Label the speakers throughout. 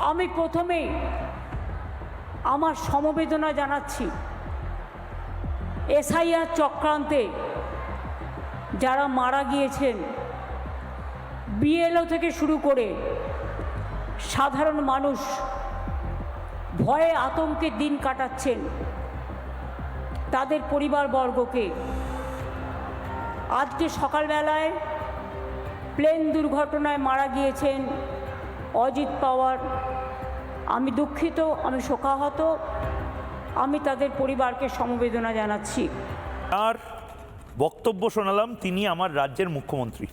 Speaker 1: আমি প্রথমেই আমার সমবেদনা জানাচ্ছি এসআইআর চক্রান্তে যারা মারা গিয়েছেন, বিএলও থেকে শুরু করে সাধারণ মানুষ ভয়ে আতঙ্কে দিন কাটাচ্ছেন, তাদের পরিবারবর্গকে। আজকে সকালবেলায় প্লেন দুর্ঘটনায় মারা গিয়েছেন অজিত পাওয়ার। আমি দুঃখিত, আমি শোকাহত, আমি তাদের পরিবারকে সমবেদনা জানাচ্ছি।
Speaker 2: আর বক্তব্য শোনালাম, তিনি আমার রাজ্যের মুখ্যমন্ত্রী,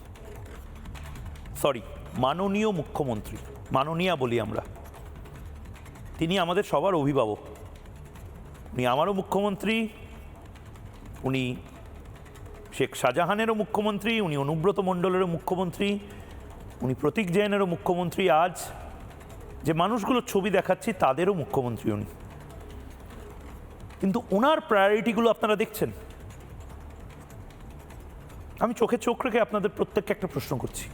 Speaker 2: মাননীয় মুখ্যমন্ত্রী, মাননীয়া বলি আমরা। তিনি আমাদের সবার অভিভাবক। উনি আমারও মুখ্যমন্ত্রী, উনি শেখ শাহজাহানেরও মুখ্যমন্ত্রী, উনি অনুব্রত মণ্ডলেরও মুখ্যমন্ত্রী, উনি প্রতীক জৈনেরও মুখ্যমন্ত্রী, আজ যে মানুষগুলোর ছবি দেখাচ্ছি তাদেরও মুখ্যমন্ত্রী উনি। কিন্তু ওনার প্রায়োরিটিগুলো আপনারা দেখছেন। আমি চোখে চোখ রেখে আপনাদের প্রত্যেককে একটা প্রশ্ন করছি,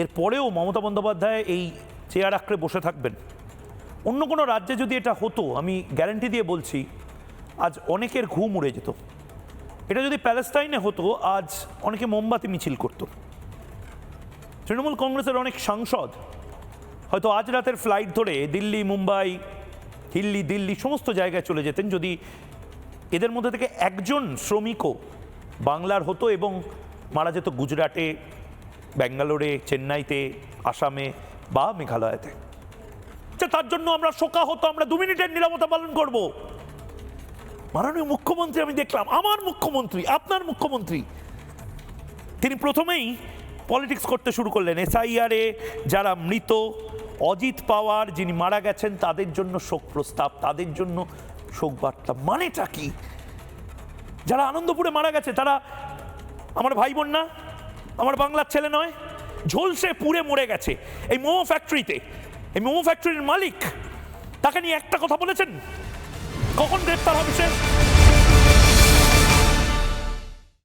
Speaker 2: এরপরেও মমতা বন্দ্যোপাধ্যায় এই চেয়ার আঁকড়ে বসে থাকবেন? অন্য কোনো রাজ্যে যদি এটা হতো, আমি গ্যারান্টি দিয়ে বলছি আজ অনেকের ঘুম উড়ে যেত। এটা যদি প্যালেস্টাইনে হতো, আজ অনেকে মোমবাতি মিছিল করত। তৃণমূল কংগ্রেসের অনেক সাংসদ হয়তো আজ রাতের ফ্লাইট ধরে দিল্লি, মুম্বাই, দিল্লি সমস্ত জায়গায় চলে যেতেন যদি এদের মধ্যে থেকে একজন শ্রমিকও বাংলার হতো এবং মারা যেত গুজরাটে, ব্যাঙ্গালোরে, চেন্নাইতে, আসামে বা মেঘালয়তে। তার জন্য আমরা শোকাহত, আমরা 2 মিনিটের নীরবতা পালন করব। মাননীয় মুখ্যমন্ত্রী আমি দেখলাম, আমার মুখ্যমন্ত্রী, আপনার মুখ্যমন্ত্রী, তিনি প্রথমেই পলিটিক্স করতে শুরু করলেন। এসআইআরে যারা মৃত, অজিত পাওয়ার যিনি মারা গেছেন, তাদের জন্য শোক প্রস্তাব, তাদের জন্য শোক বার্তা। মানেটা কি? যারা আনন্দপুরে মারা গেছে তারা আমার ভাই বোন না, আমার বাংলার ছেলে নয়? ঝলসে পুড়ে মরে গেছে এই মোমো ফ্যাক্টরিতে। এই মোমো ফ্যাক্টরির মালিক, তাকে নিয়ে একটা কথা বলেছেন? কখন গ্রেপ্তার হবে সে?